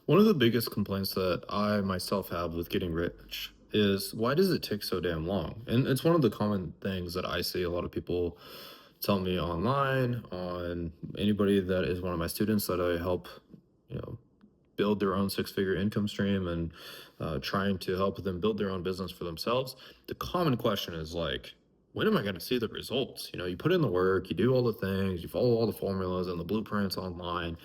One of the biggest complaints that I myself have with getting rich is why does it take so damn long? And it's one of the common things that I see a lot of people tell me online, on anybody that is one of my students that I help, you know, build their own six-figure income stream and trying to help them build their own business for themselves. The common question is like, when am I going to see the results? You put in the work, you do all the things, you follow all the formulas and the blueprints online,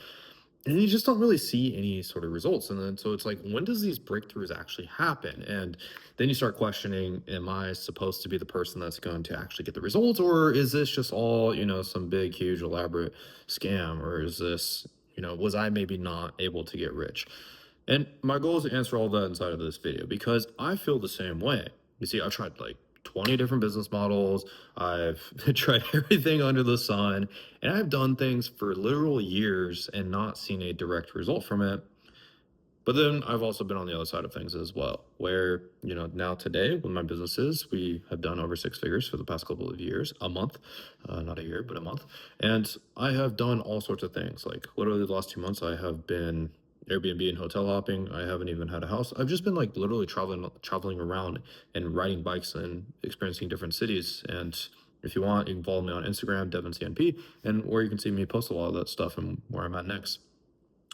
and you just don't really see any sort of results. And then so it's like, when does these breakthroughs actually happen? And then you start questioning, am I supposed to be the person that's going to actually get the results? Or is this just all, some big, huge, elaborate scam? Or is this, was I maybe not able to get rich? And my goal is to answer all that inside of this video because I feel the same way. You see, I've tried like 20 different business models. I've tried everything under the sun, and I've done things for literal years and not seen a direct result from it. But then I've also been on the other side of things as well, where, now today, when my business is, we have done over six figures for the past couple of years, a month, not a year, but a month. And I have done all sorts of things. Like literally the last 2 months, I have been Airbnb and hotel hopping. I haven't even had a house. I've just been like literally traveling around and riding bikes and experiencing different cities. And if you want, you can follow me on Instagram, DevinCNP, and or you can see me post a lot of that stuff and where I'm at next.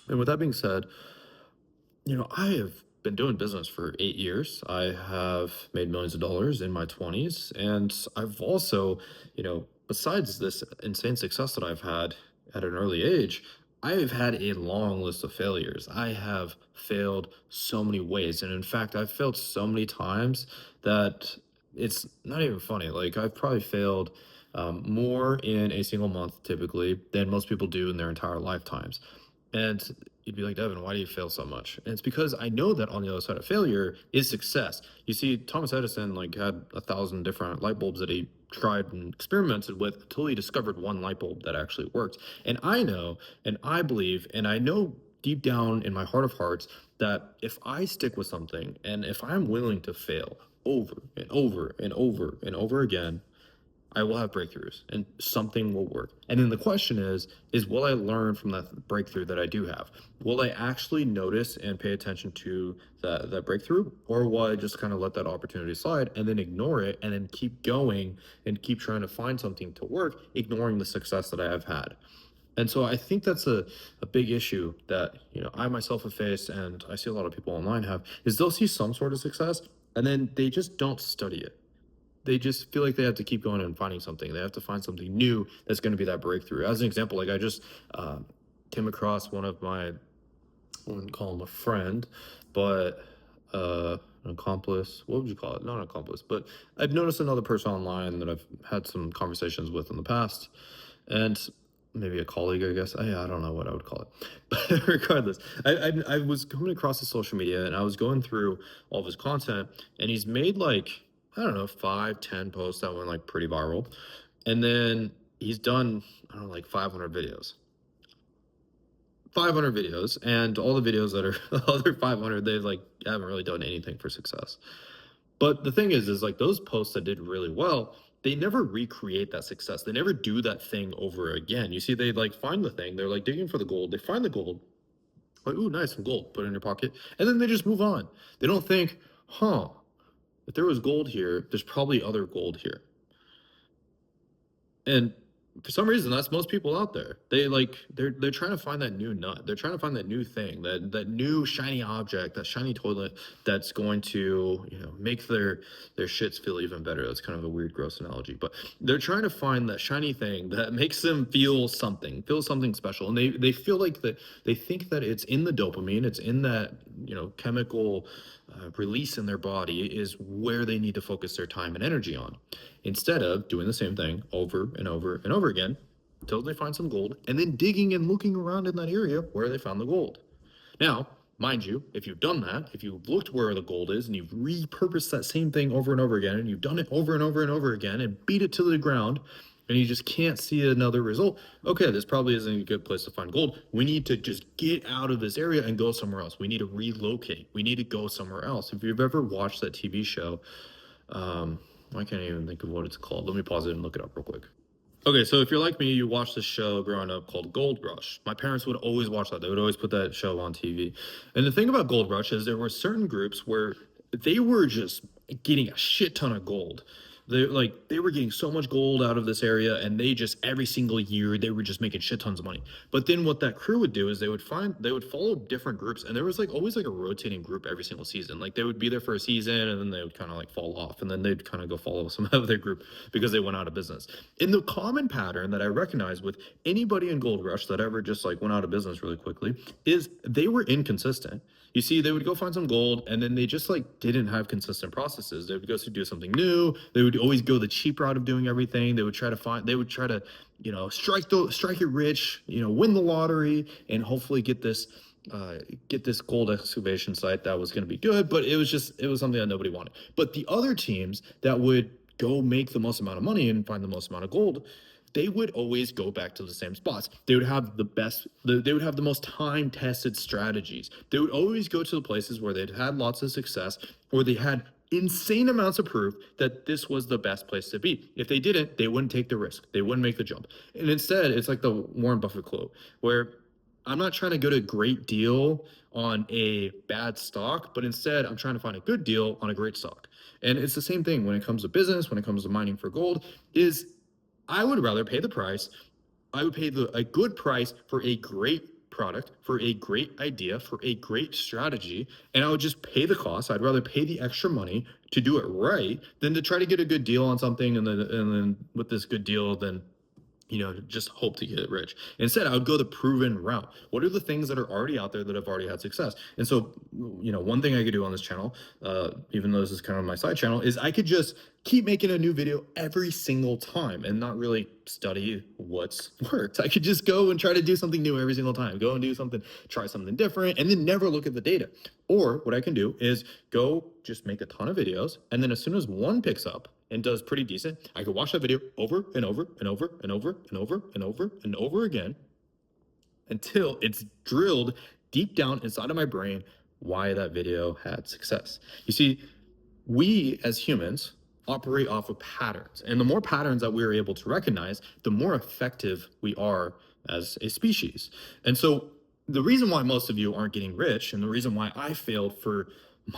And with that being said, I have been doing business for 8 years. I have made millions of dollars in my 20s. And I've also, besides this insane success that I've had at an early age, I have had a long list of failures. I have failed so many ways. And in fact, I've failed so many times that it's not even funny. Like, I've probably failed more in a single month typically than most people do in their entire lifetimes. And you'd be like, Devin, why do you fail so much? And it's because I know that on the other side of failure is success. You see, Thomas Edison like had 1,000 different light bulbs that he tried and experimented with until he discovered one light bulb that actually worked. And I know, and I believe, and I know deep down in my heart of hearts that if I stick with something and if I'm willing to fail over and over and over and over again, I will have breakthroughs and something will work. And then the question is will I learn from that breakthrough that I do have? Will I actually notice and pay attention to that breakthrough? Or will I just kind of let that opportunity slide and then ignore it and then keep going and keep trying to find something to work, ignoring the success that I have had? And so I think that's a big issue that, I myself have faced and I see a lot of people online have is they'll see some sort of success and then they just don't study it. They just feel like they have to keep going and finding something. They have to find something new that's going to be that breakthrough. As an example, like I just came across one of my, I wouldn't call him a friend, but an accomplice. What would you call it? Not an accomplice, but I've noticed another person online that I've had some conversations with in the past, and maybe a colleague, I guess. I don't know what I would call it, but regardless, I was coming across his social media and I was going through all of his content, and he's made like I don't know 5, 10 posts that went like pretty viral, and then he's done I don't know like 500 videos. 500 videos, and all the videos that are the other 500, they like haven't really done anything for success. But the thing is like those posts that did really well, they never recreate that success. They never do that thing over again. You see, they like find the thing, they're like digging for the gold, they find the gold, like, ooh, nice, some gold, put it in your pocket, and then they just move on. They don't think, huh, if there was gold here, there's probably other gold here. And for some reason, that's most people out there. They're trying to find that new nut. They're trying to find that new thing, that new shiny object, that shiny toilet that's going to, make their shits feel even better. That's kind of a weird, gross analogy, but they're trying to find that shiny thing that makes them feel something special. And they feel like that they think that it's in the dopamine, it's in that, chemical release in their body is where they need to focus their time and energy on instead of doing the same thing over and over and over again until they find some gold and then digging and looking around in that area where they found the gold. Now, mind you, if you've done that, if you've looked where the gold is and you've repurposed that same thing over and over again and you've done it over and over and over again and beat it to the ground and you just can't see another result, okay, this probably isn't a good place to find gold. We need to just get out of this area and go somewhere else. We need to relocate. We need to go somewhere else. If you've ever watched that TV show, I can't even think of what it's called. Let me pause it and look it up real quick. Okay, so if you're like me, you watched this show growing up called Gold Rush. My parents would always watch that. They would always put that show on TV. And the thing about Gold Rush is there were certain groups where they were just getting a shit ton of gold. They were getting so much gold out of this area, and they just every single year they were just making shit tons of money. But then what that crew would do is they would follow different groups, and there was like always like a rotating group every single season. Like they would be there for a season, and then they would kind of like fall off, and then they'd kind of go follow some other group because they went out of business. And the common pattern that I recognize with anybody in Gold Rush that ever just like went out of business really quickly is they were inconsistent. You see, they would go find some gold and then they just like didn't have consistent processes. They would go to do something new. They would always go the cheap route of doing everything. They would try to, strike it rich, win the lottery and hopefully get this gold excavation site that was going to be good, but it was something that nobody wanted. But the other teams that would go make the most amount of money and find the most amount of gold, they would always go back to the same spots. They would have they would have the most time tested strategies. They would always go to the places where they'd had lots of success, or they had insane amounts of proof that this was the best place to be. If they didn't, they wouldn't take the risk. They wouldn't make the jump. And instead, it's like the Warren Buffett quote, where I'm not trying to get a great deal on a bad stock, but instead I'm trying to find a good deal on a great stock. And it's the same thing when it comes to business, when it comes to mining for gold, is I would rather pay the price. I would pay a good price for a great product, for a great idea, for a great strategy, and I would just pay the cost. I'd rather pay the extra money to do it right than to try to get a good deal on something and then with this good deal then just hope to get rich. Instead, I would go the proven route. What are the things that are already out there that have already had success? And so, one thing I could do on this channel, even though this is kind of my side channel, is I could just keep making a new video every single time and not really study what's worked. I could just go and try to do something new every single time. Go and do something, try something different, and then never look at the data. Or what I can do is go just make a ton of videos, and then as soon as one picks up and does pretty decent, I could watch that video over and over and over and over and over and over and over again until it's drilled deep down inside of my brain why that video had success. You see, we as humans operate off of patterns. And the more patterns that we're able to recognize, the more effective we are as a species. And so the reason why most of you aren't getting rich and the reason why I failed for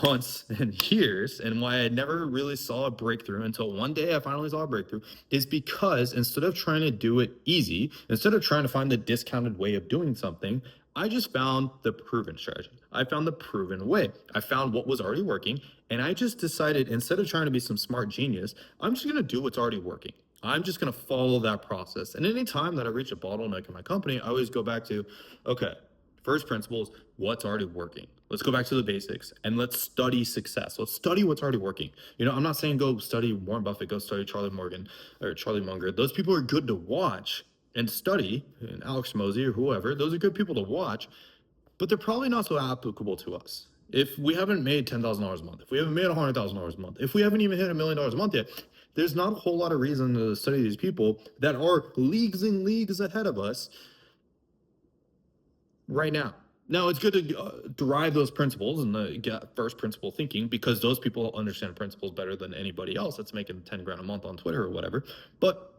months and years and why I never really saw a breakthrough until one day I finally saw a breakthrough is because instead of trying to do it easy, instead of trying to find the discounted way of doing something, I just found the proven strategy. I found the proven way. I found what was already working. And I just decided instead of trying to be some smart genius, I'm just going to do what's already working. I'm just going to follow that process. And any time that I reach a bottleneck in my company, I always go back to, okay, first principles, what's already working. Let's go back to the basics and let's study success. Let's study what's already working. I'm not saying go study Warren Buffett, go study Charlie Morgan or Charlie Munger. Those people are good to watch and study, and Alex Mosey or whoever. Those are good people to watch, but they're probably not so applicable to us. If we haven't made $10,000 a month, if we haven't made $100,000 a month, if we haven't even hit $1 million a month yet, there's not a whole lot of reason to study these people that are leagues and leagues ahead of us right now. Now, it's good to derive those principles and get first principle thinking because those people understand principles better than anybody else that's making 10 grand a month on Twitter or whatever. But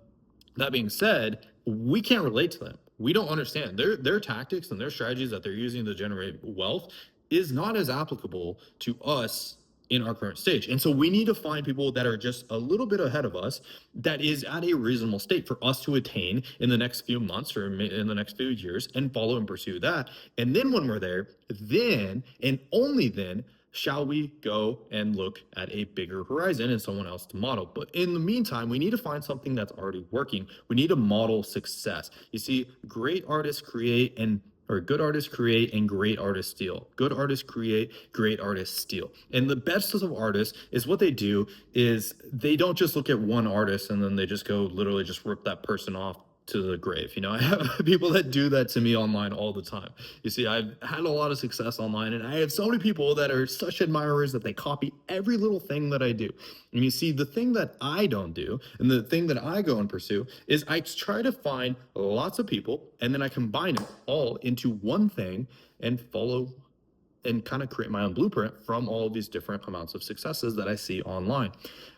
that being said, we can't relate to them. We don't understand their tactics and their strategies that they're using to generate wealth is not as applicable to us in our current stage. And so we need to find people that are just a little bit ahead of us that is at a reasonable state for us to attain in the next few months or in the next few years and follow and pursue that. And then when we're there, then and only then shall we go and look at a bigger horizon and someone else to model. But in the meantime, we need to find something that's already working. We need to model success. You see, great artists create and or good artists create and great artists steal. Good artists create, great artists steal. And the best of artists is what they do is they don't just look at one artist and then they just go literally just rip that person off to the grave. I have people that do that to me online all the time. You see, I've had a lot of success online and I have so many people that are such admirers that they copy every little thing that I do. And you see, the thing that I don't do and the thing that I go and pursue is I try to find lots of people and then I combine it all into one thing and follow and kind of create my own blueprint from all of these different amounts of successes that I see online.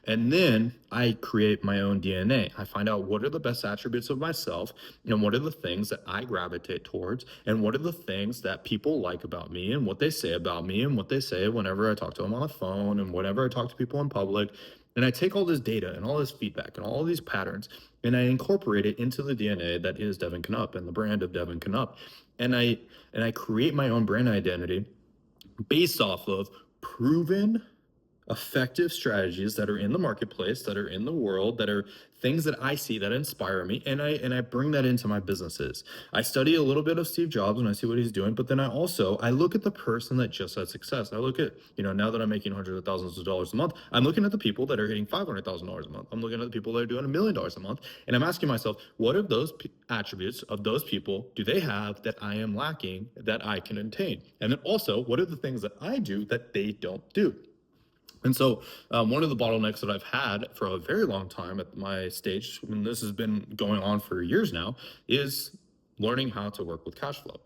And then I create my own DNA. I find out what are the best attributes of myself and what are the things that I gravitate towards and what are the things that people like about me and what they say about me and what they say whenever I talk to them on the phone and whenever I talk to people in public. And I take all this data and all this feedback and all these patterns and I incorporate it into the DNA that is Devin Canup and the brand of Devin Canup. And I create my own brand identity based off of proven effective strategies that are in the marketplace, that are in the world, that are things that I see that inspire me, and I bring that into my businesses. I study a little bit of Steve Jobs and I see what he's doing, but then I look at the person that just had success. I look at, now that I'm making hundreds of thousands of dollars a month, I'm looking at the people that are hitting $500,000 a month. I'm looking at the people that are doing $1 million a month, and I'm asking myself, what of those attributes of those people do they have that I am lacking that I can attain? And then also, what are the things that I do that they don't do? And so, one of the bottlenecks that I've had for a very long time at my stage, and this has been going on for years now, is learning how to work with cash flow.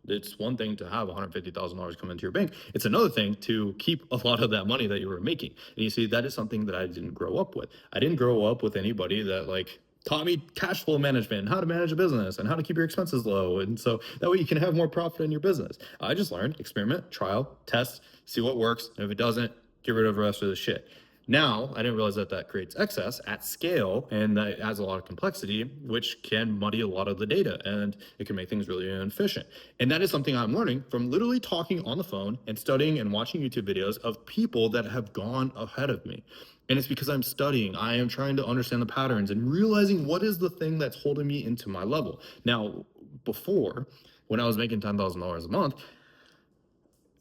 It's one thing to have $150,000 come into your bank. It's another thing to keep a lot of that money that you were making. And you see, that is something that I didn't grow up with. I didn't grow up with anybody that taught me cash flow management, how to manage a business and how to keep your expenses low. And so that way you can have more profit in your business. I just learned experiment, trial, test, see what works. And if it doesn't, get rid of the rest of the shit. Now, I didn't realize that creates excess at scale and that adds a lot of complexity, which can muddy a lot of the data and it can make things really inefficient. And that is something I'm learning from literally talking on the phone and studying and watching YouTube videos of people that have gone ahead of me. And it's because I'm studying, I am trying to understand the patterns and realizing what is the thing that's holding me into my level. Now, before, when I was making $10,000 a month,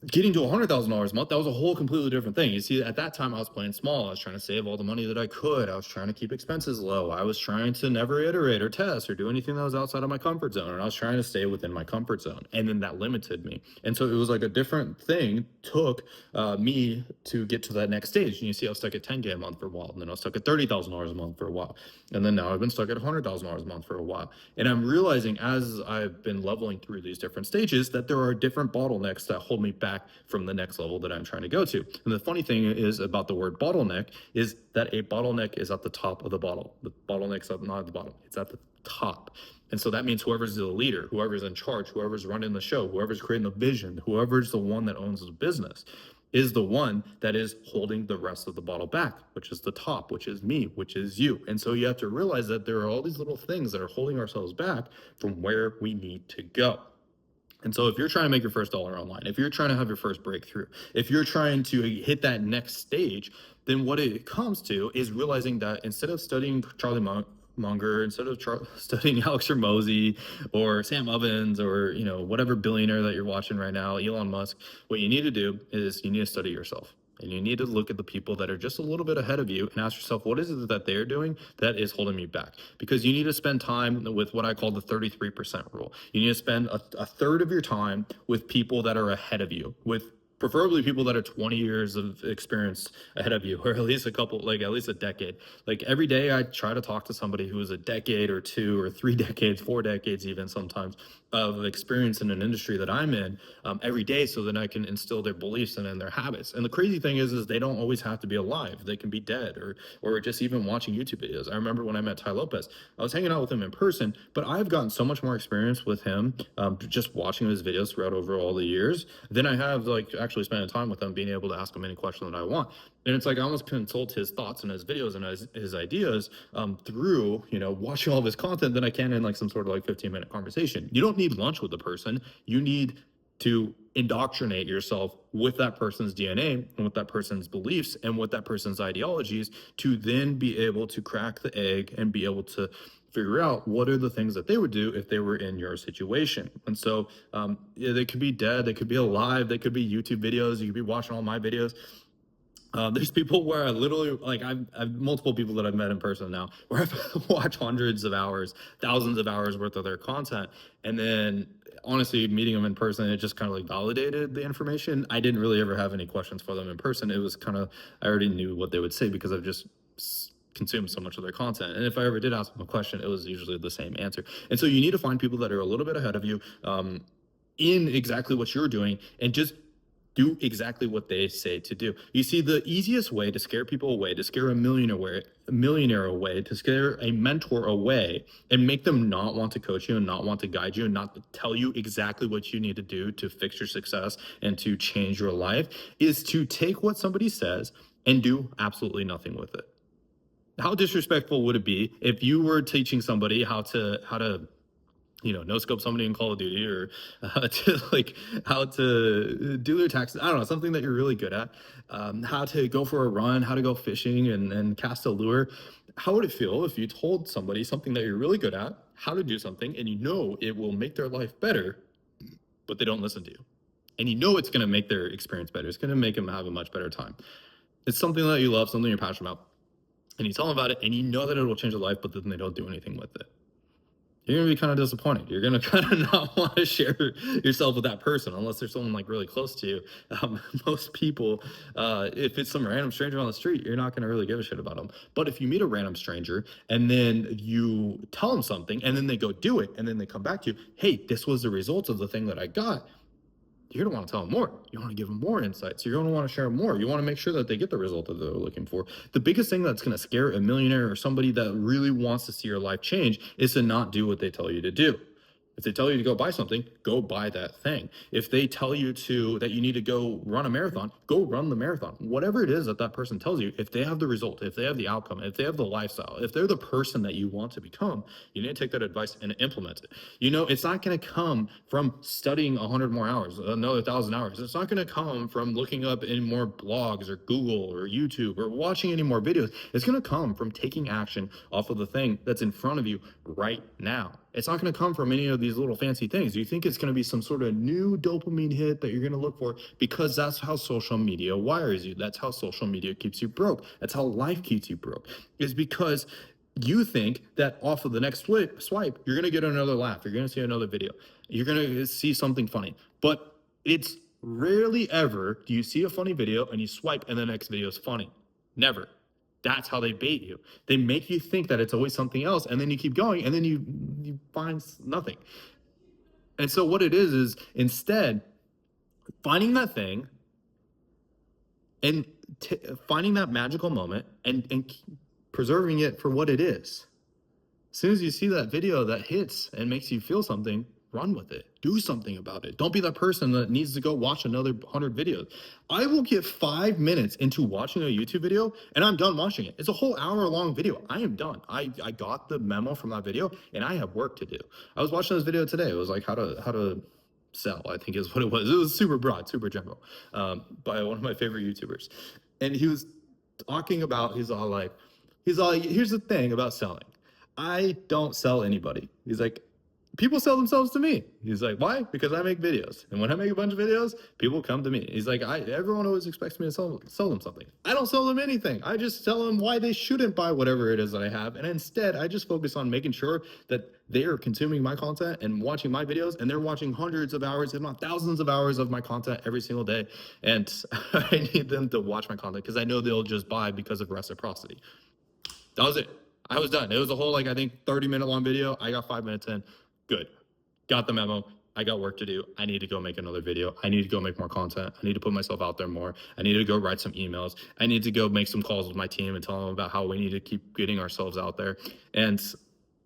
getting to $100,000 a month, that was a whole completely different thing. You see, at that time, I was playing small. I was trying to save all the money that I could. I was trying to keep expenses low. I was trying to never iterate or test or do anything that was outside of my comfort zone. And I was trying to stay within my comfort zone. And then that limited me. And so it was like a different thing took me to get to that next stage. And you see, I was stuck at 10K a month for a while. And then I was stuck at $30,000 a month for a while. And then now I've been stuck at $100,000 a month for a while. And I'm realizing as I've been leveling through these different stages that there are different bottlenecks that hold me back from the next level that I'm trying to go to. And the funny thing is about the word bottleneck is that a bottleneck is at the top of the bottle. The bottleneck's not at the bottom, it's at the top. And so that means whoever's the leader, whoever's in charge, whoever's running the show, whoever's creating the vision, whoever's the one that owns the business is the one that is holding the rest of the bottle back, which is the top, which is me, which is you. And so you have to realize that there are all these little things that are holding ourselves back from where we need to go. And so if you're trying to make your first dollar online, if you're trying to have your first breakthrough, if you're trying to hit that next stage, then what it comes to is realizing that instead of studying Charlie Munger, instead of studying Alex Hormozy or Sam Ovens or whatever billionaire that you're watching right now, Elon Musk, what you need to do is you need to study yourself. And you need to look at the people that are just a little bit ahead of you and ask yourself, what is it that they're doing that is holding me back? Because you need to spend time with what I call the 33% rule. You need to spend a third of your time with people that are ahead of you, with preferably people that are 20 years of experience ahead of you, or at least at least a decade. Like every day I try to talk to somebody who is a decade or 2 or 3 decades, 4 decades even sometimes of experience in an industry that I'm in every day, so that I can instill their beliefs and their habits. And the crazy thing is they don't always have to be alive. They can be dead or just even watching YouTube videos. I remember when I met Ty Lopez, I was hanging out with him in person, but I've gotten so much more experience with him just watching his videos throughout over all the years than I have actually spending time with him, being able to ask him any question that I want. And it's like I almost consult his thoughts and his videos and his ideas through watching all of his content than I can in some sort of 15-minute conversation. You don't need lunch with the person. You need to indoctrinate yourself with that person's DNA and with that person's beliefs and with that person's ideologies to then be able to crack the egg and be able to figure out what are the things that they would do if they were in your situation. And so they could be dead, they could be alive, they could be YouTube videos, you could be watching all my videos. There's people where I literally I've multiple people that I've met in person now where I've watched hundreds of hours, thousands of hours worth of their content. And then honestly, meeting them in person, it just kind of validated the information. I didn't really ever have any questions for them in person. It was I already knew what they would say because I've just consumed so much of their content. And if I ever did ask them a question, it was usually the same answer. And so you need to find people that are a little bit ahead of you in exactly what you're doing and just do exactly what they say to do. You see, the easiest way to scare people away, to scare a millionaire away, to scare a mentor away, and make them not want to coach you and not want to guide you and not tell you exactly what you need to do to fix your success and to change your life, is to take what somebody says and do absolutely nothing with it. How disrespectful would it be if you were teaching somebody how to no scope somebody in Call of Duty, or to like how to do their taxes. I don't know, something that you're really good at, how to go for a run, how to go fishing and cast a lure. How would it feel if you told somebody something that you're really good at, how to do something, and you know it will make their life better, but they don't listen to you? And you know it's going to make their experience better. It's going to make them have a much better time. It's something that you love, something you're passionate about, and you tell them about it, and you know that it will change their life, but then they don't do anything with it. You're gonna be kind of disappointed. You're gonna kind of not want to share yourself with that person unless there's someone like really close to you. Most people, if it's some random stranger on the street, you're not gonna really give a shit about them. But if you meet a random stranger and then you tell them something and then they go do it and then they come back to you, hey, this was the result of the thing that I got. You're going to want to tell them more. You want to give them more insights. You're going to want to share more. You want to make sure that they get the result that they're looking for. The biggest thing that's going to scare a millionaire or somebody that really wants to see your life change is to not do what they tell you to do. If they tell you to go buy something, go buy that thing. If they tell you that you need to go run a marathon, go run the marathon. Whatever it is that that person tells you, if they have the result, if they have the outcome, if they have the lifestyle, if they're the person that you want to become, you need to take that advice and implement it. It's not going to come from studying 100 more hours, another 1,000 hours. It's not going to come from looking up any more blogs or Google or YouTube or watching any more videos. It's going to come from taking action off of the thing that's in front of you right now. It's not going to come from any of these little fancy things. You think it's going to be some sort of new dopamine hit that you're going to look for, because that's how social media wires you. That's how social media keeps you broke. That's how life keeps you broke, is because you think that off of the next swipe, you're going to get another laugh. You're going to see another video. You're going to see something funny. But it's rarely ever do you see a funny video and you swipe and the next video is funny. Never. That's how they bait you. They make you think that it's always something else, and then you keep going, and then you find nothing. And so what it is instead finding that thing and finding that magical moment and preserving it for what it is. As soon as you see that video that hits and makes you feel something, run with it. Do something about it. Don't be that person that needs to go watch another 100 videos. I will get 5 minutes into watching a YouTube video and I'm done watching it. It's a whole hour-long video. I am done. I got the memo from that video and I have work to do. I was watching this video today. It was like how to sell, I think is what it was. It was super broad, super general, by one of my favorite YouTubers. And he was talking about, he's all like, here's the thing about selling. I don't sell anybody. He's like, people sell themselves to me. He's like, why? Because I make videos. And when I make a bunch of videos, people come to me. He's like, everyone always expects me to sell them something. I don't sell them anything. I just tell them why they shouldn't buy whatever it is that I have. And instead, I just focus on making sure that they are consuming my content and watching my videos, and they're watching hundreds of hours, if not thousands of hours of my content every single day. And I need them to watch my content because I know they'll just buy because of reciprocity. That was it. I was done. It was a whole, I think 30-minute long video. I got 5 minutes in. Good. Got the memo. I got work to do. I need to go make another video. I need to go make more content. I need to put myself out there more. I need to go write some emails. I need to go make some calls with my team and tell them about how we need to keep getting ourselves out there. And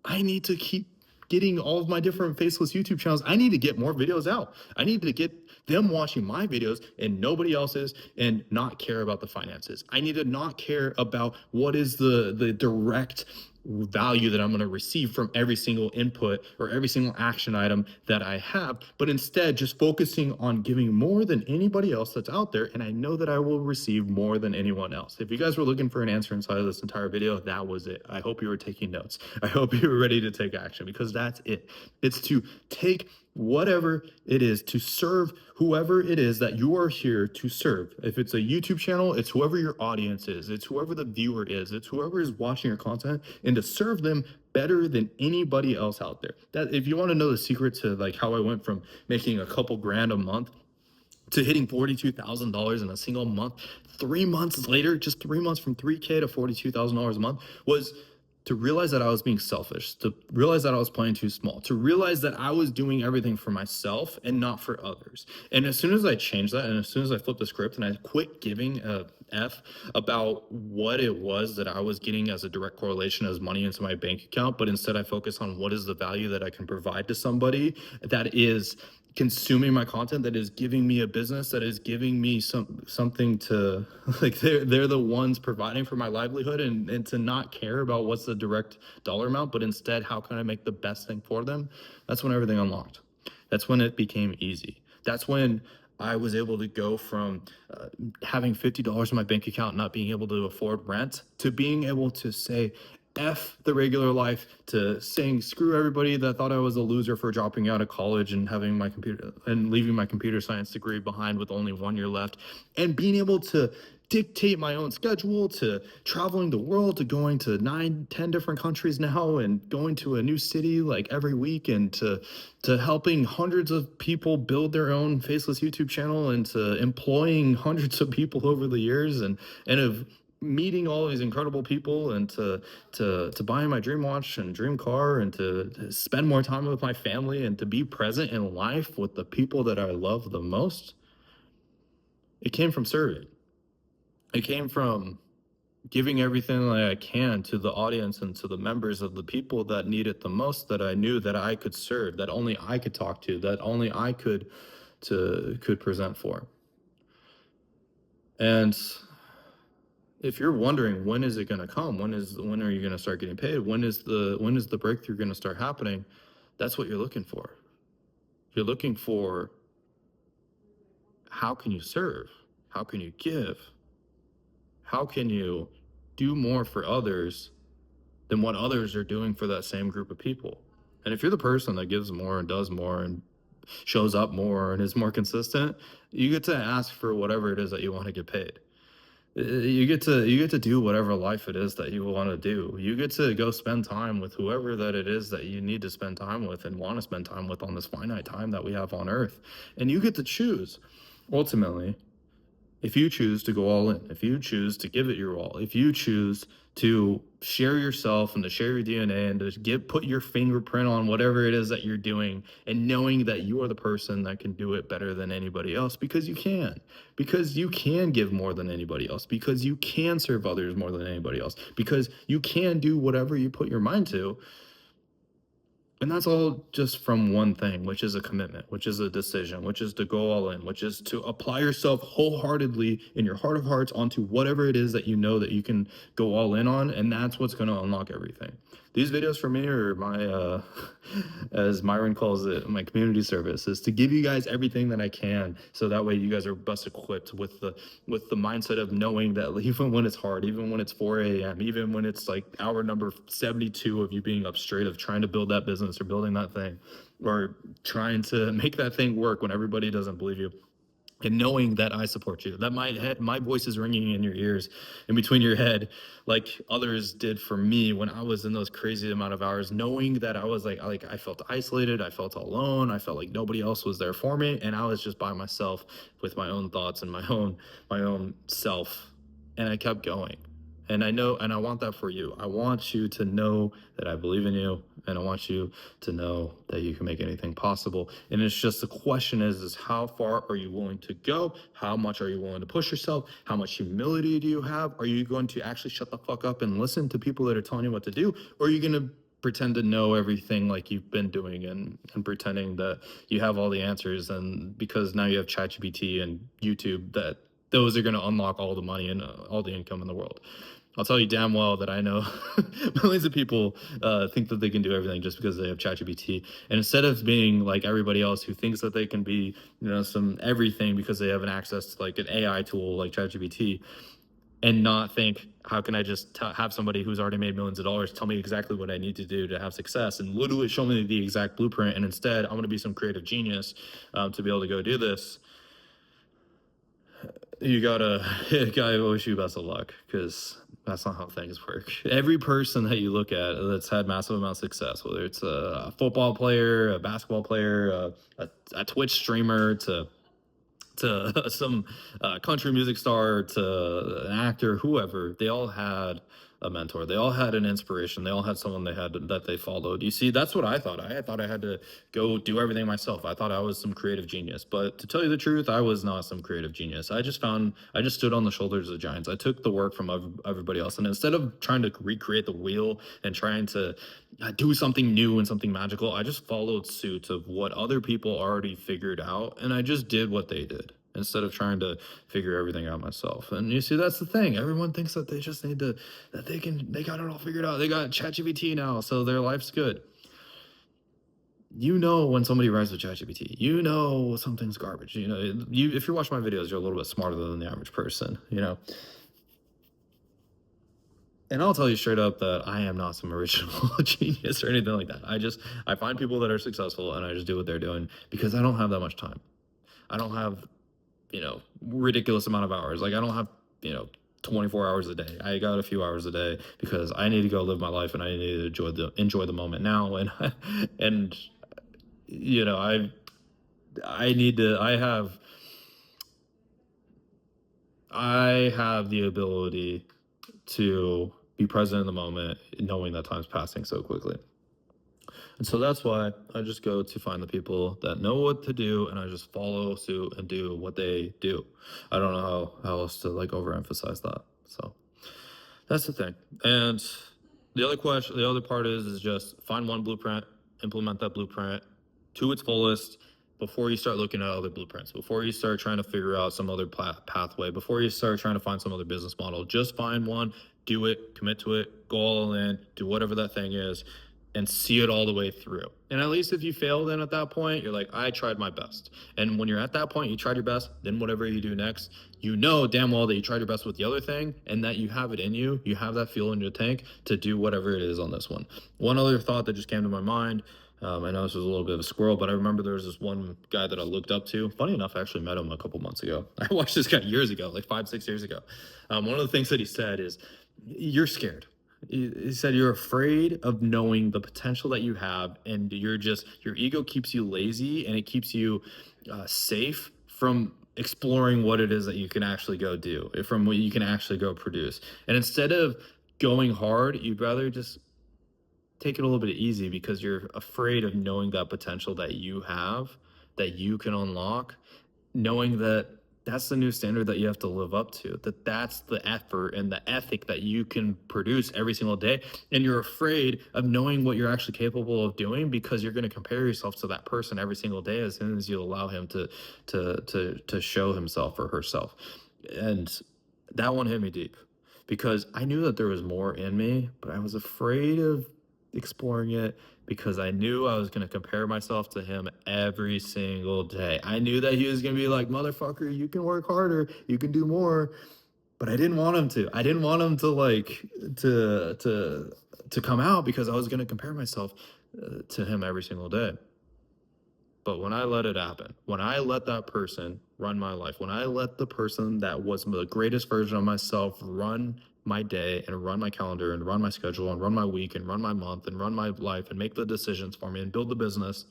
I need to keep getting all of my different faceless YouTube channels. I need to get more videos out. I need to get them watching my videos and nobody else's, and not care about the finances. I need to not care about what is the direct value that I'm going to receive from every single input or every single action item that I have, but instead just focusing on giving more than anybody else that's out there. And I know that I will receive more than anyone else. If you guys were looking for an answer inside of this entire video, that was it. I hope you were taking notes. I hope you were ready to take action, because that's it. It's to take whatever it is to serve whoever it is that you are here to serve. If it's a YouTube channel, it's whoever your audience is, it's whoever the viewer is, it's whoever is watching your content, and to serve them better than anybody else out there. That, if you want to know the secret to like how I went from making a couple grand a month to hitting $42,000 in a single month, 3 months later, just 3 months from 3K to $42,000 a month, was to realize that I was being selfish, to realize that I was playing too small, to realize that I was doing everything for myself and not for others. And as soon as I changed that, and as soon as I flipped the script and I quit giving a F about what it was that I was getting as a direct correlation as money into my bank account, but instead I focus on what is the value that I can provide to somebody that is consuming my content, that is giving me a business, that is giving me something to like they're the ones providing for my livelihood, and to not care about what's the direct dollar amount, but instead how can I make the best thing for them. That's when everything unlocked. That's when it became easy. That's when I was able to go from having $50 in my bank account, not being able to afford rent, to being able to say F the regular life, to saying screw everybody that thought I was a loser for dropping out of college and having my computer and leaving my computer science degree behind with only 1 year left, and being able to dictate my own schedule, to traveling the world, to going to 9, 10 different countries now, and going to a new city like every week, and to helping hundreds of people build their own faceless YouTube channel, and to employing hundreds of people over the years, and of meeting all these incredible people, and to buying my dream watch and dream car, and to spend more time with my family, and to be present in life with the people that I love the most. It came from serving. It came from giving everything that I can to the audience and to the members of the people that need it the most, that I knew that I could serve, that only I could talk to, that only I could present for. And if you're wondering when is it going to come, when are you going to start getting paid, when is the breakthrough going to start happening, that's what you're looking for. You're looking for how can you serve? How can you give? How can you do more for others than what others are doing for that same group of people? And if you're the person that gives more and does more and shows up more and is more consistent, you get to ask for whatever it is that you want to get paid. You get to do whatever life it is that you want to do. You get to go spend time with whoever that it is that you need to spend time with and want to spend time with on this finite time that we have on earth. And you get to choose ultimately. If you choose to go all in, if you choose to give it your all, if you choose to share yourself and to share your DNA and to put your fingerprint on whatever it is that you're doing, and knowing that you are the person that can do it better than anybody else, because you can give more than anybody else, because you can serve others more than anybody else, because you can do whatever you put your mind to, and that's all just from one thing, which is a commitment, which is a decision, which is to go all in, which is to apply yourself wholeheartedly in your heart of hearts onto whatever it is that you know that you can go all in on. And that's what's going to unlock everything. These videos for me are my, as Myron calls it, my community service, is to give you guys everything that I can, so that way you guys are best equipped with the mindset of knowing that even when it's hard, even when it's 4 a.m., even when it's like hour number 72 of you being up straight of trying to build that business or building that thing, or trying to make that thing work when everybody doesn't believe you, and knowing that I support you, that my voice is ringing in your ears, in between your head, like others did for me when I was in those crazy amount of hours, knowing that I was like I felt isolated, I felt alone, I felt like nobody else was there for me, and I was just by myself with my own thoughts and my own self, and I kept going. And I know, and I want that for you. I want you to know that I believe in you, and I want you to know that you can make anything possible. And it's just the question is how far are you willing to go? How much are you willing to push yourself? How much humility do you have? Are you going to actually shut the fuck up and listen to people that are telling you what to do? Or are you going to pretend to know everything like you've been doing, and pretending that you have all the answers, and because now you have ChatGPT and YouTube, that those are going to unlock all the money and all the income in the world? I'll tell you damn well that I know millions of people think that they can do everything just because they have ChatGPT. And instead of being like everybody else who thinks that they can be, some everything because they have an access to like an AI tool like ChatGPT, and not think, how can I just have somebody who's already made millions of dollars tell me exactly what I need to do to have success, and literally show me the exact blueprint. And instead, I'm going to be some creative genius to be able to go do this. You gotta, I wish you best of luck, because that's not how things work. Every person that you look at that's had massive amounts of success, whether it's a football player, a basketball player, a Twitch streamer, to some country music star, to an actor, whoever, they all had a mentor. They all had an inspiration. They all had someone that they followed. You see, that's what I thought. I thought I had to go do everything myself. I thought I was some creative genius. But to tell you the truth, I was not some creative genius. I just stood on the shoulders of giants. I took the work from everybody else. And instead of trying to recreate the wheel and trying to do something new and something magical, I just followed suit of what other people already figured out. And I just did what they did instead of trying to figure everything out myself. And you see, that's the thing. Everyone thinks that they just need to, that they got it all figured out. They got ChatGPT now, so their life's good. You know when somebody writes with ChatGPT, you know something's garbage. You know, you if you watch my videos, you're a little bit smarter than the average person. You know, and I'll tell you straight up that I am not some original genius or anything like that. I find people that are successful and I just do what they're doing because I don't have that much time. I don't have ridiculous amount of hours. Like I don't have, you know, 24 hours a day. I got a few hours a day because I need to go live my life and I need to enjoy the moment now. And and you know, I need to I have the ability to be present in the moment, knowing that time's passing so quickly. And so that's why I just go to find the people that know what to do and I just follow suit and do what they do. I don't know how else to like overemphasize that. So that's the thing. And the other part is just find one blueprint, implement that blueprint to its fullest before you start looking at other blueprints, before you start trying to figure out some other pathway, before you start trying to find some other business model. Just find one, do it, commit to it, go all in, do whatever that thing is, and see it all the way through. And at least if you fail, then at that point, you're like, I tried my best. And when you're at that point, you tried your best, then whatever you do next, you know damn well that you tried your best with the other thing and that you have it in you. You have that fuel in your tank to do whatever it is on this one. One other thought that just came to my mind. I know this was a little bit of a squirrel, but I remember there was this one guy that I looked up to. Funny enough, I actually met him a couple months ago. I watched this guy years ago, like 5, 6 years ago. One of the things that he said is, "You're scared." He said you're afraid of knowing the potential that you have, and your ego keeps you lazy and it keeps you safe from exploring what it is that you can actually go do, from what you can actually go produce. And instead of going hard, you'd rather just take it a little bit easy because you're afraid of knowing that potential that you have, that you can unlock, knowing that that's the new standard that you have to live up to, that that's the effort and the ethic that you can produce every single day. And you're afraid of knowing what you're actually capable of doing because you're going to compare yourself to that person every single day as soon as you allow him to show himself or herself. And that one hit me deep because I knew that there was more in me, but I was afraid of exploring it because I knew I was going to compare myself to him every single day. I knew that he was going to be like, motherfucker, you can work harder, you can do more. But I didn't want him to. I didn't want him to like to come out because I was going to compare myself to him every single day. But when I let it happen, when I let that person run my life, when I let the person that was the greatest version of myself run my day and run my calendar and run my schedule and run my week and run my month and run my life and make the decisions for me and build the business,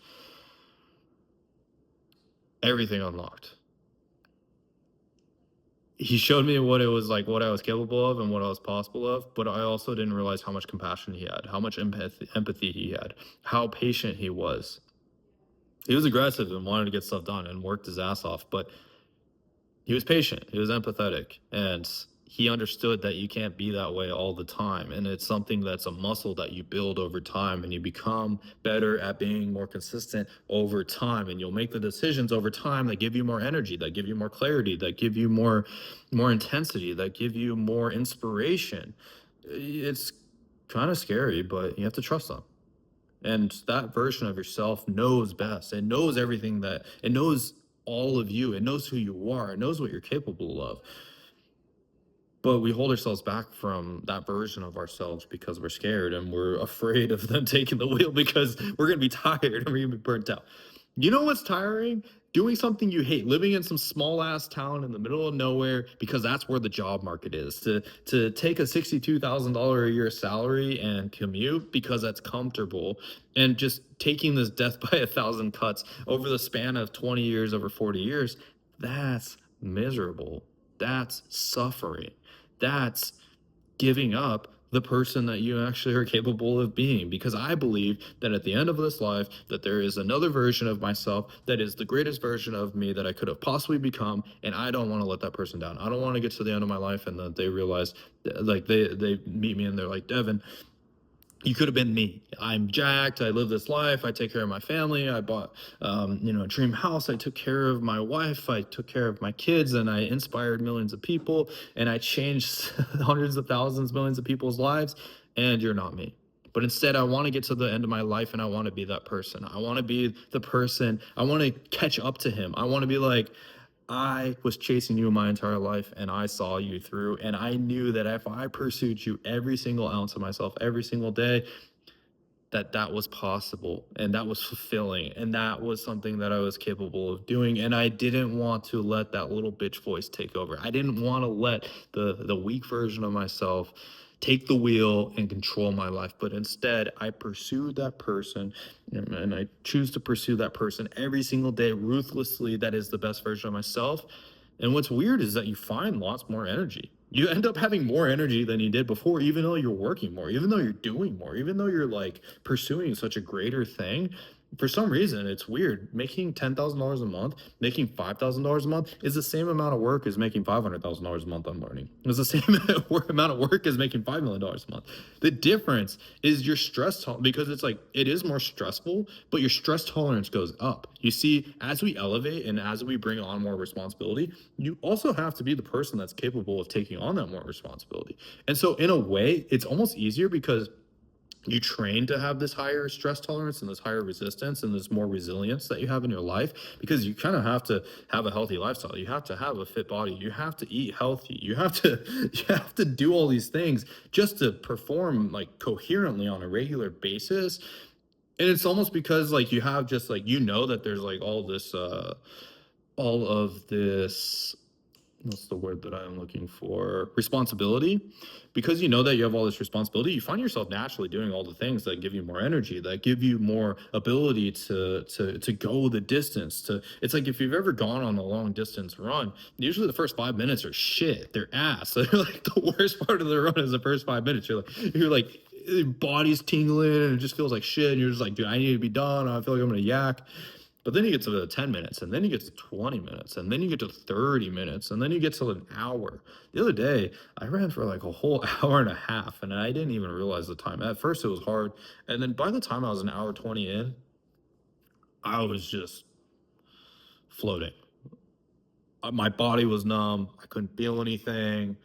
everything unlocked. He showed me what it was like, what I was capable of and what I was possible of, but I also didn't realize how much compassion he had, how much empathy he had, how patient he was. He was aggressive and wanted to get stuff done and worked his ass off, but he was patient, he was empathetic, and he understood that you can't be that way all the time. And it's something that's a muscle that you build over time and you become better at being more consistent over time. And you'll make the decisions over time that give you more energy, that give you more clarity, that give you more intensity, that give you more inspiration. It's kind of scary, but you have to trust them. And that version of yourself knows best. It knows everything that it knows all of you. It knows who you are. It knows what you're capable of. But we hold ourselves back from that version of ourselves because we're scared and we're afraid of them taking the wheel because we're going to be tired and we're going to be burnt out. You know what's tiring? Doing something you hate, living in some small ass town in the middle of nowhere because that's where the job market is. To take a $62,000 a year salary and commute because that's comfortable, and just taking this death by a thousand cuts over the span of 20 years, over 40 years, that's miserable. That's suffering. That's giving up the person that you actually are capable of being, because I believe that at the end of this life that there is another version of myself that is the greatest version of me that I could have possibly become, and I don't want to let that person down. I don't want to get to the end of my life and that they realize, like, they meet me and they're like, Devin, you could have been me. I'm jacked. I live this life. I take care of my family. I bought, a dream house. I took care of my wife. I took care of my kids, and I inspired millions of people. And I changed hundreds of thousands, millions of people's lives. And you're not me. But instead, I want to get to the end of my life, and I want to be that person. I want to be the person. I want to catch up to him. I want to be like, I was chasing you my entire life and I saw you through. And I knew that if I pursued you every single ounce of myself, every single day, that that was possible and that was fulfilling and that was something that I was capable of doing, and I didn't want to let that little bitch voice take over. I didn't want to let the weak version of myself take the wheel and control my life, but instead I pursued that person, and I choose to pursue that person every single day ruthlessly. That is the best version of myself. And what's weird is that you find lots more energy. You end up having more energy than you did before, even though you're working more, even though you're doing more, even though you're like pursuing such a greater thing. For some reason, it's weird. Making $10,000 a month, making $5,000 a month is the same amount of work as making $500,000 a month. I'm learning. It's the same amount of work as making $5 million a month. The difference is your because it's like it is more stressful, but your stress tolerance goes up. You see, as we elevate and as we bring on more responsibility, you also have to be the person that's capable of taking on that more responsibility. And so, in a way, it's almost easier because you train to have this higher stress tolerance and this higher resistance and this more resilience that you have in your life, because you kind of have to have a healthy lifestyle. You have to have a fit body. You have to eat healthy. You have to you have to do all these things just to perform like coherently on a regular basis. And it's almost because like you have just like that there's like all of this, what's the word that I'm looking for? Responsibility. Because you know that you have all this responsibility, you find yourself naturally doing all the things that give you more energy, that give you more ability to go the distance. It's like if you've ever gone on a long distance run, usually the first 5 minutes are shit. They're ass. They're like the worst part of the run is the first 5 minutes. You're like your body's tingling and it just feels like shit. And you're just like, dude, I need to be done. I feel like I'm gonna yak. But then you get to the 10 minutes, and then you get to 20 minutes, and then you get to 30 minutes, and then you get to an hour. The other day, I ran for like a whole hour and a half, and I didn't even realize the time. At first, it was hard. And then by the time I was an hour 20 in, I was just floating. My body was numb. I couldn't feel anything.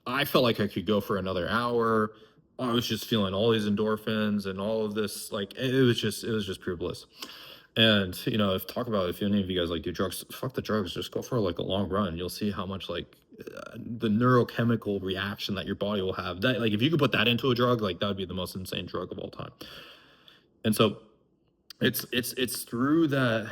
I felt like I could go for another hour. I was just feeling all these endorphins and all of this. Like, it was just pure bliss. And if talk about if any of you guys like do drugs, fuck the drugs. Just go for like a long run. You'll see how much like the neurochemical reaction that your body will have. That like if you could put that into a drug, like that would be the most insane drug of all time. And so it's through that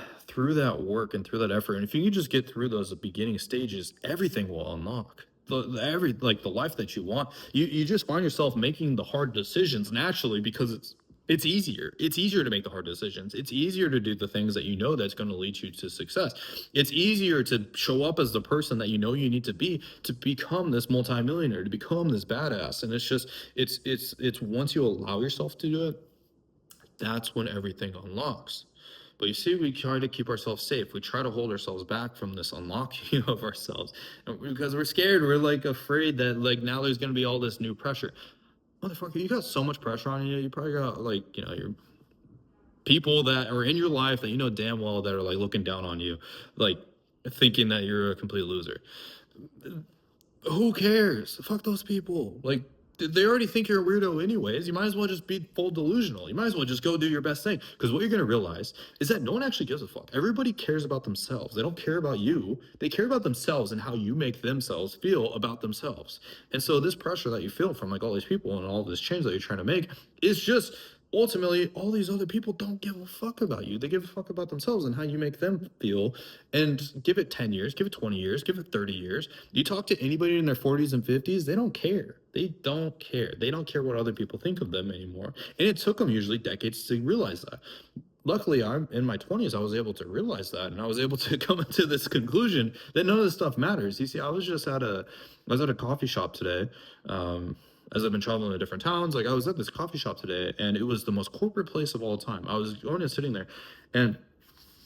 work and through that effort. And if you can just get through those beginning stages, everything will unlock. The life that you want. You just find yourself making the hard decisions naturally because it's easier. It's easier to make the hard decisions. It's easier to do the things that you know that's going to lead you to success. It's easier to show up as the person that you know you need to be to become this multimillionaire, to become this badass. And it's once you allow yourself to do it, that's when everything unlocks. But you see, we try to keep ourselves safe. We try to hold ourselves back from this unlocking of ourselves, because we're scared. We're like afraid that like now there's going to be all this new pressure. Motherfucker, you got so much pressure on you. You probably got like your people that are in your life that you know damn well that are like looking down on you, like thinking that you're a complete loser. Who cares? Fuck those people. Like they already think you're a weirdo anyways. You might as well just be full delusional. You might as well just go do your best thing. Because what you're gonna realize is that no one actually gives a fuck. Everybody cares about themselves. They don't care about you. They care about themselves and how you make themselves feel about themselves. And so this pressure that you feel from like all these people and all this change that you're trying to make is just ultimately all these other people don't give a fuck about you. They give a fuck about themselves and how you make them feel. And give it 10 years, give it 20 years, give it 30 years. You talk to anybody in their 40s and 50s, they don't care. They don't care. They don't care what other people think of them anymore. And it took them usually decades to realize that. Luckily, I'm in my 20s, I was able to realize that, and I was able to come to this conclusion that none of this stuff matters. You see, I was at a coffee shop today. as I've been traveling to different towns, like I was at this coffee shop today and it was the most corporate place of all time. I was going and sitting there and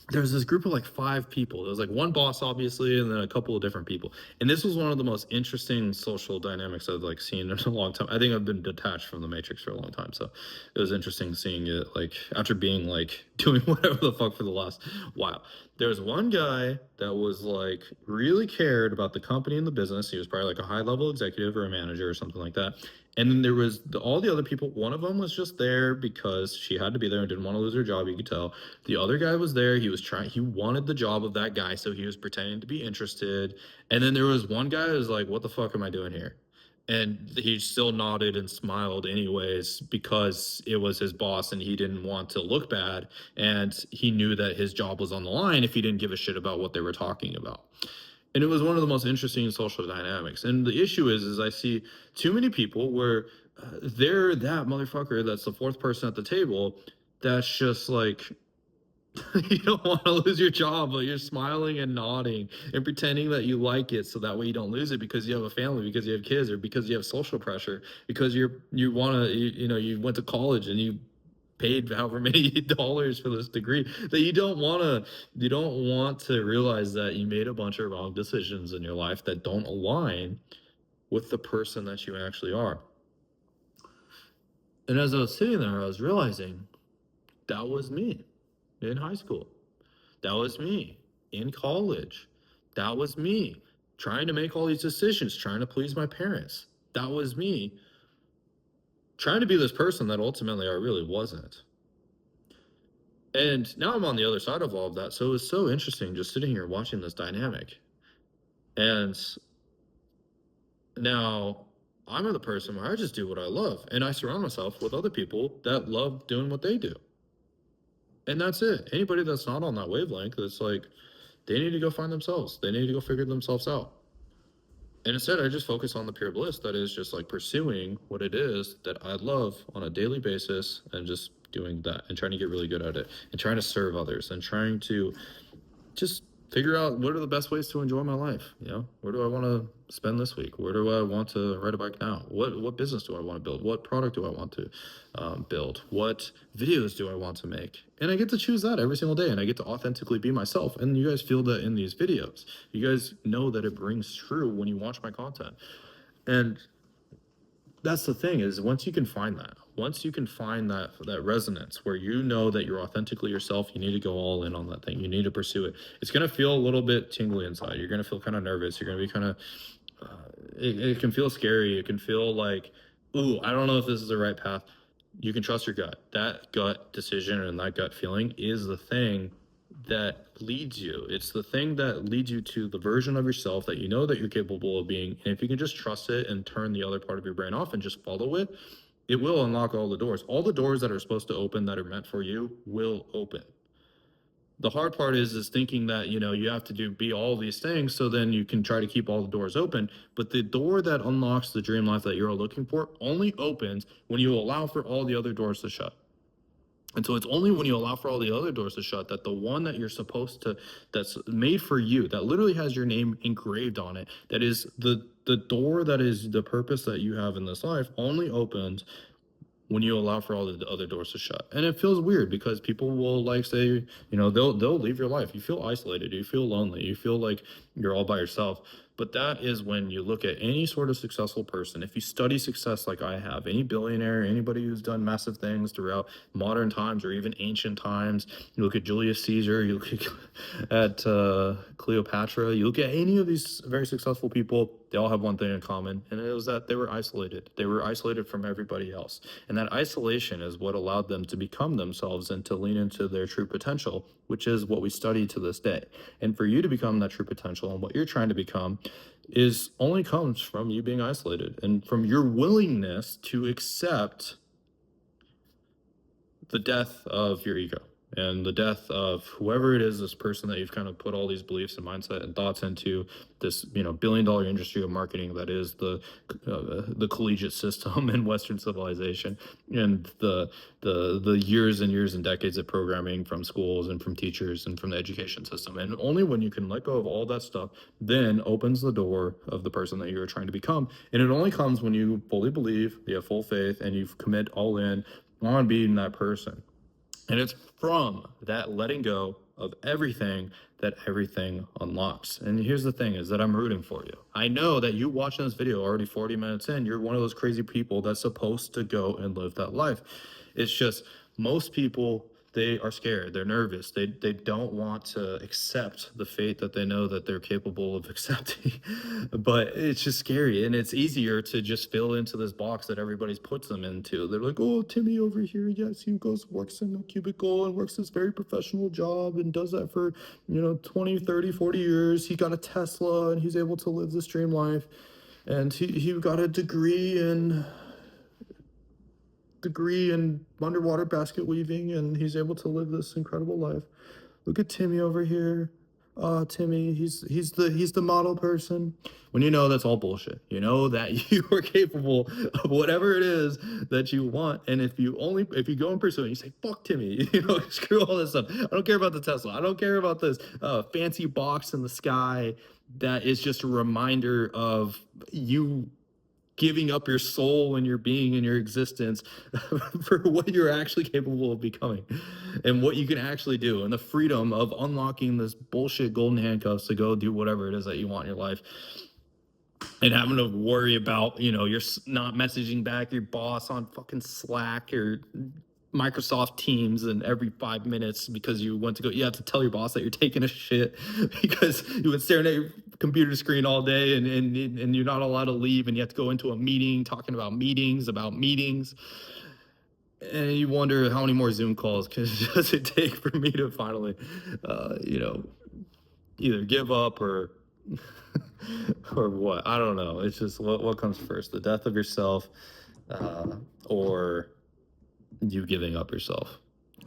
there was this group of like 5 people. There was like one boss, obviously, and then a couple of different people. And this was one of the most interesting social dynamics I've like seen in a long time. I think I've been detached from the Matrix for a long time, so it was interesting seeing it like after being like doing whatever the fuck for the last while. There was one guy that was like really cared about the company and the business. He was probably like a high level executive or a manager or something like that. And then there was all the other people. One of them was just there because she had to be there and didn't want to lose her job. You could tell. The other guy was there. He was trying. He wanted the job of that guy, so he was pretending to be interested. And then there was one guy who was like, "What the fuck am I doing here?" And he still nodded and smiled anyways because it was his boss and he didn't want to look bad. And he knew that his job was on the line if he didn't give a shit about what they were talking about. And it was one of the most interesting social dynamics. And the issue is I see too many people where they're that motherfucker that's the fourth person at the table that's just like you don't want to lose your job, but you're smiling and nodding and pretending that you like it so that way you don't lose it because you have a family, because you have kids, or because you have social pressure, because you want to you went to college and you paid however many dollars for this degree that you don't want to realize that you made a bunch of wrong decisions in your life that don't align with the person that you actually are. And as I was sitting there, I was realizing that was me in high school. That was me in college. That was me trying to make all these decisions, trying to please my parents. That was me trying to be this person that ultimately I really wasn't. And now I'm on the other side of all of that. So it was so interesting just sitting here watching this dynamic. And now I'm the person where I just do what I love and I surround myself with other people that love doing what they do. And that's it. Anybody that's not on that wavelength, that's like, they need to go find themselves. They need to go figure themselves out. And instead, I just focus on the pure bliss that is just like pursuing what it is that I love on a daily basis and just doing that and trying to get really good at it and trying to serve others and trying to just figure out what are the best ways to enjoy my life. Where do I want to spend this week? Where do I want to ride a bike now? What business do I want to build? What product do I want to build? What videos do I want to make? And I get to choose that every single day, and I get to authentically be myself. And you guys feel that in these videos. You guys know that it rings true when you watch my content. And that's the thing is once you can find that resonance where you know that you're authentically yourself, you need to go all in on that thing, you need to pursue it. It's going to feel a little bit tingly inside, you're going to feel kind of nervous, you're going to be kind of it can feel scary, it can feel like, ooh, I don't know if this is the right path. You can trust your gut. That gut decision and that gut feeling is the thing that leads you. It's the thing that leads you to the version of yourself that you know that you're capable of being. And if you can just trust it and turn the other part of your brain off and just follow it, it will unlock all the doors. All the doors that are supposed to open that are meant for you will open. The hard part is thinking that, you have to be all these things so then you can try to keep all the doors open. But the door that unlocks the dream life that you're looking for only opens when you allow for all the other doors to shut. And so it's only when you allow for all the other doors to shut that the one that you're supposed to, that's made for you, that literally has your name engraved on it, that is the door that is the purpose that you have in this life, only opens when you allow for all the other doors to shut. And it feels weird because people will like say, they'll leave your life. You feel isolated, you feel lonely, you feel like you're all by yourself. But that is when you look at any sort of successful person. If you study success like I have, any billionaire, anybody who's done massive things throughout modern times or even ancient times, you look at Julius Caesar, you look at Cleopatra, you look at any of these very successful people, they all have one thing in common, and it was that they were isolated. They were isolated from everybody else. And that isolation is what allowed them to become themselves and to lean into their true potential, which is what we study to this day. And for you to become that true potential and what you're trying to become is only comes from you being isolated and from your willingness to accept the death of your ego. and the death of whoever it is, this person that you've kind of put all these beliefs and mindset and thoughts into, this billion-dollar industry of marketing that is the collegiate system in Western civilization, and the years and years and decades of programming from schools and from teachers and from the education system. And only when you can let go of all that stuff, then opens the door of the person that you're trying to become. And it only comes when you fully believe, you have full faith, and you've commit all in on being that person. And it's from that letting go of everything that everything unlocks. And here's the thing is that I'm rooting for you. I know that you watching this video already 40 minutes in, you're one of those crazy people that's supposed to go and live that life. It's just most people, they are scared, they're nervous, they don't want to accept the fate that they know that they're capable of accepting. But it's just scary, and it's easier to just fill into this box that everybody's puts them into. They're like, oh, Timmy over here, yes, he goes works in a cubicle and works this very professional job and does that for 20, 30, 40 years. He got a Tesla and he's able to live this dream life, and he got a degree in underwater basket weaving, and he's able to live this incredible life. Look at Timmy over here. Timmy, he's the model person. When you know that's all bullshit. You know that you are capable of whatever it is that you want. And if you go and pursue it, you say, fuck Timmy, screw all this stuff. I don't care about the Tesla. I don't care about this fancy box in the sky that is just a reminder of you giving up your soul and your being and your existence for what you're actually capable of becoming and what you can actually do, and the freedom of unlocking this bullshit golden handcuffs to go do whatever it is that you want in your life, and having to worry about you're not messaging back your boss on fucking Slack or Microsoft Teams and every 5 minutes because you have to tell your boss that you're taking a shit because you've been staring at your computer screen all day, and you're not allowed to leave, and you have to go into a meeting talking about meetings, and you wonder how many more Zoom calls does it take for me to finally either give up or or what. I don't know. It's just what comes first, the death of yourself, or you giving up yourself.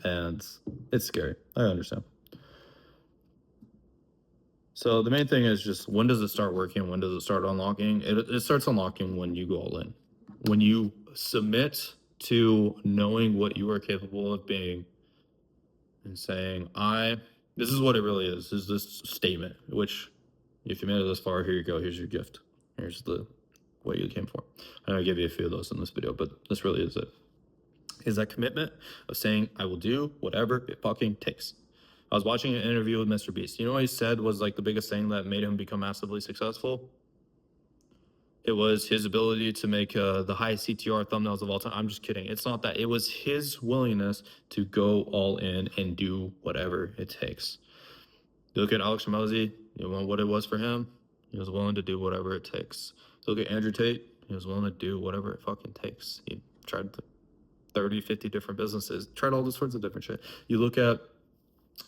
And it's scary. I understand. So the main thing is just, when does it start working? When does it start unlocking? It starts unlocking when you go all in. When you submit to knowing what you are capable of being and saying, this is what it really is this statement, which if you made it this far, here you go. Here's your gift. Here's the what you came for. I'm gonna give you a few of those in this video, but this really is it. Is that commitment of saying, I will do whatever it fucking takes. I was watching an interview with Mr. Beast. You know what he said was like the biggest thing that made him become massively successful? It was his ability to make the highest CTR thumbnails of all time. I'm just kidding. It's not that. It was his willingness to go all in and do whatever it takes. You look at Alex Ramosi, you know what it was for him? He was willing to do whatever it takes. So look at Andrew Tate. He was willing to do whatever it fucking takes. He tried 30, 50 different businesses, tried all sorts of different shit. You look at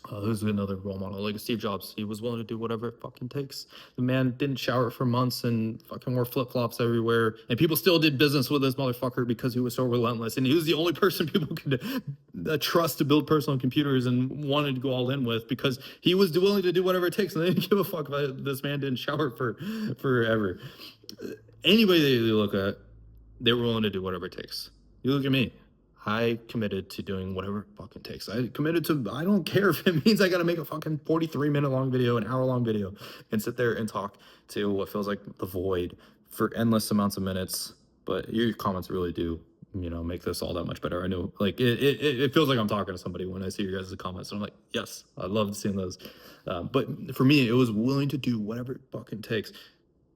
who's another role model, like Steve Jobs. He was willing to do whatever it fucking takes. The man didn't shower for months and fucking wore flip-flops everywhere, and people still did business with this motherfucker because he was so relentless, and he was the only person people could trust to build personal computers and wanted to go all in with, because he was willing to do whatever it takes, and they didn't give a fuck about it. This man didn't shower for forever. Anybody that you look at, they were willing to do whatever it takes. You look at me. I committed to doing whatever it fucking takes. I don't care if it means I got to make a fucking 43-minute long video, an hour long video, and sit there and talk to what feels like the void for endless amounts of minutes. But your comments really do, make this all that much better. I know, like, it feels like I'm talking to somebody when I see your guys' comments. And I'm like, yes, I love seeing those. But for me, it was willing to do whatever it fucking takes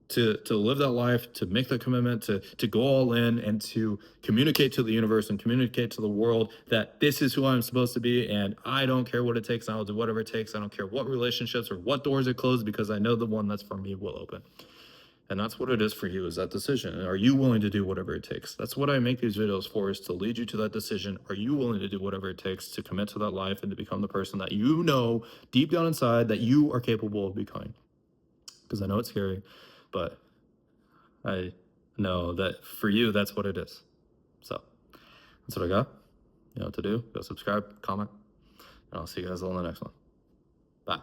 to live that life, to make that commitment, to go all in, and to communicate to the universe and communicate to the world that this is who I'm supposed to be, and I don't care what it takes, I'll do whatever it takes. I don't care what relationships or what doors it close, because I know the one that's for me will open. And that's what it is for you, is that decision. Are you willing to do whatever it takes? That's what I make these videos for, is to lead you to that decision. Are you willing to do whatever it takes to commit to that life and to become the person that you know deep down inside that you are capable of becoming? Because I know it's scary, but I know that for you, that's what it is. So that's what I got. You know what to do. Go subscribe, comment, And I'll see you guys on the next one. Bye.